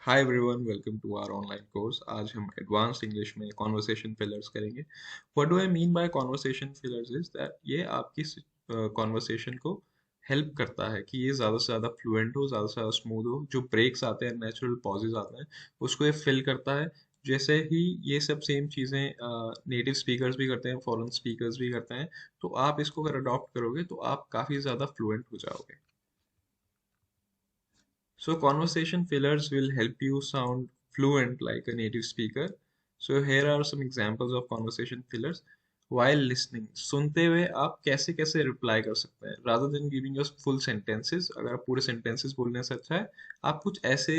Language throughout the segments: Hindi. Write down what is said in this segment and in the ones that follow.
Hi everyone, welcome to our online course. आज हम एडवांस्ड इंग्लिश में कॉन्वर्सेशन फिलर्स करेंगे। What do I mean by conversation fillers is that ये आपकी कॉन्वर्सेशन को हेल्प करता है कि ये ज़्यादा से ज़्यादा फ्लुएंट हो, ज़्यादा से ज़्यादा स्मूथ हो। जो ब्रेक्स आते हैं, नेचुरल पॉजेज आते हैं, उसको ये फिल करता है। जैसे ही ये सब सेम चीज़ें नेटिव स्पीकर्स भी करते हैं, फॉरेन स्पीकर्स भी करते हैं। तो आप इसको अगर अडॉप्ट करोगे तो आप काफ़ी ज़्यादा फ्लुएंट हो जाओगे। So conversation fillers will help you sound fluent like a native speaker. So here are some examples of conversation fillers. While listening, सुनते हुए आप कैसे कैसे रिप्लाई कर सकते हैं rather than giving us full sentences। अगर आप पूरे sentences बोलने से अच्छा है आप कुछ ऐसे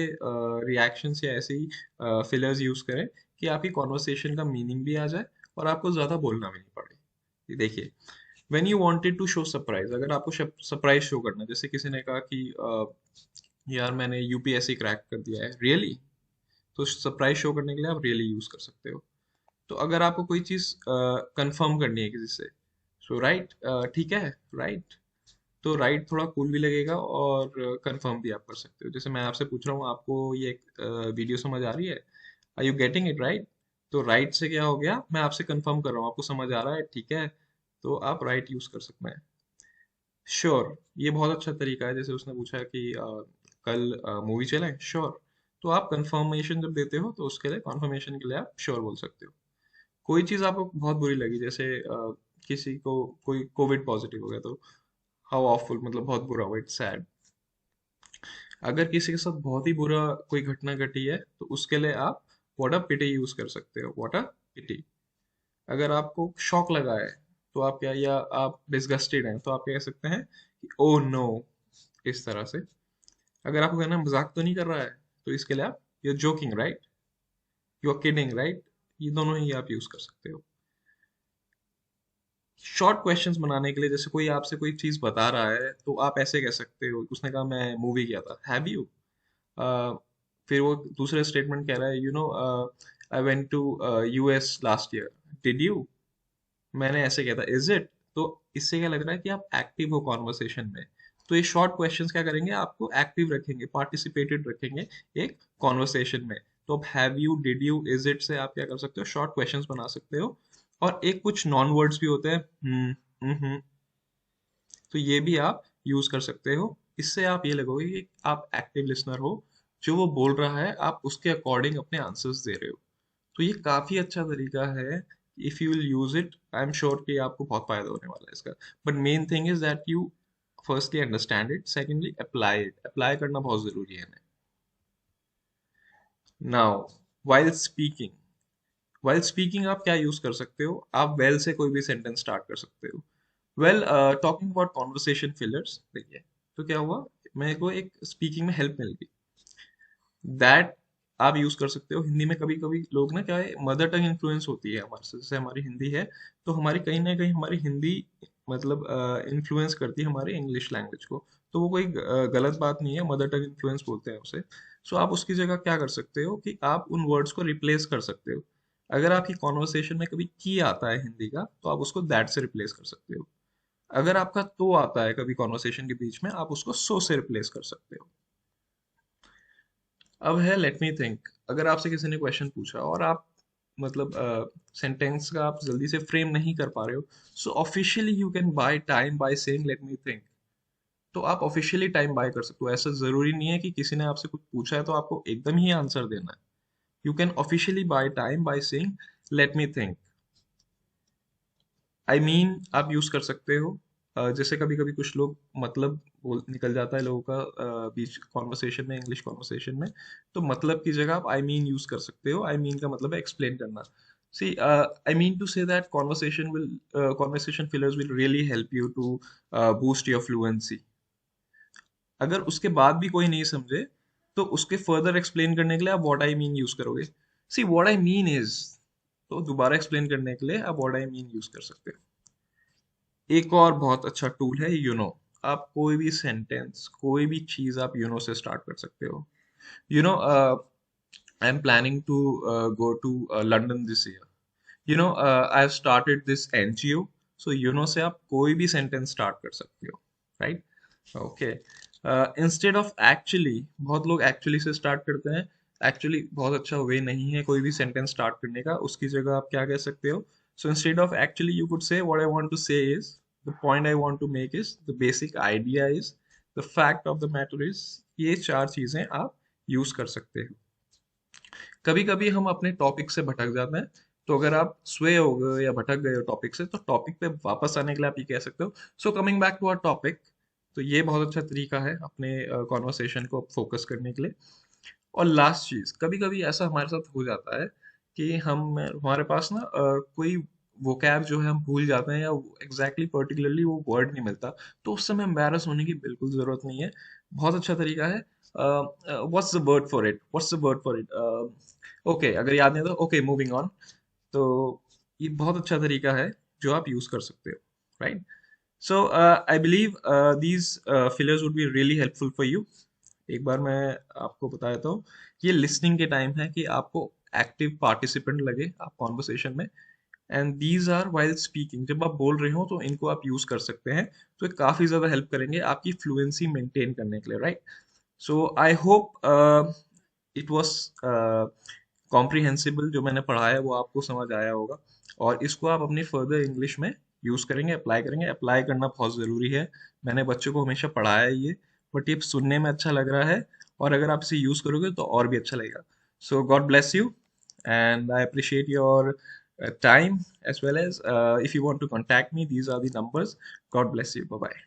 reactions या ऐसे ही fillers यूज करें कि आपकी conversation का meaning भी आ जाए और आपको ज़्यादा बोलना भी नहीं पड़े। ये देखिए, when you wanted to show surprise, अगर आपको सरप्राइज शो करना है, जैसे किसी ने कहा कि यार मैंने यूपीएससी क्रैक कर दिया है, रियली। तो सरप्राइज शो करने के लिए आप रियली यूज कर सकते हो। तो अगर आपको कोई चीज कंफर्म करनी है किसी से, सो राइट, ठीक है, राइट। तो राइट थोड़ा कूल भी लगेगा और कंफर्म भी आप कर सकते हो। जैसे मैं आपसे पूछ रहा हूँ, आपको ये वीडियो समझ आ रही है? Are you getting it right? तो राइट से क्या हो गया, मैं आपसे कंफर्म कर रहा हूँ आपको समझ आ रहा है, ठीक है। तो आप राइट यूज कर सकते हैं। श्योर, ये बहुत अच्छा तरीका है। जैसे उसने पूछा कि कल मूवी चलें, श्योर। तो आप कंफर्मेशन जब देते हो तो उसके लिए, कंफर्मेशन के लिए आप श्योर बोल सकते हो। कोई चीज़ आपको बहुत बुरी लगी, जैसे किसी को कोई कोविड पॉजिटिव हो गया, तो हाउ ऑफुल, मतलब बहुत बुरा हुआ, इट्स सैड। अगर किसी के साथ बहुत ही बुरा कोई घटना घटी है तो उसके लिए आप व्हाट अ पिटी यूज कर सकते हो, व्हाट अ पिटी। अगर आपको शॉक लगा है तो आप क्या, या आप डिसगस्टेड हैं तो आप क्या कह सकते हैं कि ओ नो, इस तरह से। अगर आपको कहना मजाक तो नहीं कर रहा है तो इसके लिए आप you are joking right, you are kidding right. ये दोनों ही आप यूज कर सकते हो। शॉर्ट क्वेश्चंस बनाने के लिए, जैसे कोई आपसे कोई चीज बता रहा है तो आप ऐसे कह सकते हो, उसने कहा मैं मूवी गया था, हैव यू। फिर वो दूसरे स्टेटमेंट कह रहा है, you know I went to US last year, did you. मैंने ऐसे किया था, इज इट। तो इससे क्या लग रहा है कि आप एक्टिव हो कॉन्वर्सेशन में। तो ये शॉर्ट क्वेश्चंस क्या करेंगे, आपको एक्टिव रखेंगे, पार्टिसिपेटेड रखेंगे एक कॉन्वर्सेशन में। तो अब have you, did you, is it से आप क्या कर सकते हो, शॉर्ट क्वेश्चंस बना सकते हो। और एक कुछ नॉन वर्ड्स भी होते हैं, तो ये भी आप यूज कर सकते हो। इससे आप ये लगोगे कि आप एक्टिव लिसनर हो, जो वो बोल रहा है आप उसके अकॉर्डिंग अपने आंसर्स दे रहे हो। तो ये काफी अच्छा तरीका है। If you will use it, I am sure कि आपको बहुत फायदा होने वाला है इसका। But main thing is that you firstly understand it, secondly apply it. Apply करना बहुत जरूरी है हमें। Now, while speaking, while speaking आप क्या यूज कर सकते हो, आप वेल से कोई भी सेंटेंस स्टार्ट कर सकते हो। Well, talking about conversation fillers, देखिए, तो क्या हुआ, मेरे को एक स्पीकिंग में हेल्प मिल गई। दैट आप यूज कर सकते हो हिंदी में। कभी कभी लोग ना, क्या है, मदर टंग इन्फ्लुएंस होती है हमारे से, जैसे हमारी हिंदी है, तो हमारी कहीं ना कहीं हमारी हिंदी मतलब इन्फ्लुएंस करती है हमारी इंग्लिश लैंग्वेज को। तो वो कोई गलत बात नहीं है, मदर टंग इन्फ्लुएंस बोलते हैं उसे। सो आप उसकी जगह क्या कर सकते हो कि आप उन वर्ड्स को रिप्लेस कर सकते हो। अगर आपकी कॉन्वर्सेशन में कभी की आता है हिंदी का, तो आप उसको दैट से रिप्लेस कर सकते हो। अगर आपका तो आता है कभी कॉन्वर्सेशन के बीच में, आप उसको सो से रिप्लेस कर सकते हो। अब है लेट मी थिंक। अगर आपसे किसी ने क्वेश्चन पूछा और आप मतलब सेंटेंस का आप जल्दी से फ्रेम नहीं कर पा रहे हो, so officially you can by time by saying let me think. तो आप ऑफिशियली टाइम बाय कर सकते हो। ऐसा जरूरी नहीं है कि किसी ने आपसे कुछ पूछा है तो आपको एकदम ही आंसर देना है। You can officially by time by saying let me think. I mean आप यूज कर सकते हो। जैसे कभी कभी कुछ लोग मतलब बोल निकल जाता है लोगों का बीच कॉन्वर्सेशन में, इंग्लिश कॉन्वर्सेशन में। तो मतलब की जगह आप आई मीन यूज कर सकते हो। आई मीन का मतलब है एक्सप्लेन करना। See, I mean to say that conversation fillers will really help you to boost your fluency. अगर उसके बाद भी कोई नहीं समझे तो उसके फर्दर एक्सप्लेन करने के लिए आप व्हाट आई मीन यूज करोगे। सी, व्हाट आई मीन इज, तो दोबारा एक्सप्लेन करने के लिए आप व्हाट आई मीन यूज कर सकते हो। एक और बहुत अच्छा टूल है यूनो। आप कोई भी सेंटेंस, कोई भी चीज आप यूनो से स्टार्ट कर सकते हो। You know, I am planning to go to London this year. You know, I have started this NGO. So you know से आप कोई भी सेंटेंस स्टार्ट कर सकते हो, right. Okay, instead of actually, बहुत लोग एक्चुअली से स्टार्ट करते हैं। एक्चुअली बहुत अच्छा वे नहीं है कोई भी सेंटेंस स्टार्ट करने का। उसकी जगह आप क्या कह सकते हो, so instead of actually you could say what I want to say is, the point I want to make is, the basic idea is, the fact of the matter is. ये चार चीजें आप यूज कर सकते हो। कभी कभी हम अपने टॉपिक से भटक जाते हैं, तो अगर आप स्वे हो गए या भटक गए हो टॉपिक से, तो टॉपिक पे वापस आने के लिए आप ये कह सकते हो, so coming back to our topic. तो ये बहुत अच्छा तरीका है अपने कॉन्वर्सेशन को फोकस करने के लिए। और लास्ट चीज, कभी कभी ऐसा हमारे साथ हो जाता है कि हम हमारे पास ना कोई वोकैब जो है हम भूल जाते हैं, या एग्जैक्टली पर्टिकुलरली वो वर्ड नहीं मिलता। तो उस समय एम्बैरस होने की बिल्कुल जरूरत नहीं है। बहुत अच्छा तरीका है। What's the word for it, what's the word for it, okay, अगर याद नहीं तो ओके, मूविंग ऑन। तो ये बहुत अच्छा तरीका है जो आप यूज कर सकते हो, right? So I believe these fillers would be really helpful for you. एक बार मैं आपको बता देता हूँ, ये लिसनिंग के टाइम है कि आपको एक्टिव पार्टिसिपेंट लगे आप कॉन्वर्सेशन में। And these are while speaking, जब आप बोल रहे हो तो इनको आप यूज कर सकते हैं। तो ये काफी ज्यादा हेल्प करेंगे आपकी फ्लुएंसी मेंटेन करने के लिए, right? So I hope it was comprehensible, जो मैंने पढ़ाया है वो आपको समझ आया होगा। और इसको आप अपनी फर्दर इंग्लिश में यूज करेंगे, अप्लाई करेंगे। अप्लाई करना बहुत जरूरी है। मैंने बच्चों को हमेशा पढ़ाया है ये, बट ये सुनने में अच्छा लग रहा है, और अगर आप इसे यूज करोगे तो और भी अच्छा लगेगा। So God bless you, and I appreciate your time, as well as if you want to contact me, these are the numbers. God bless you. Bye bye.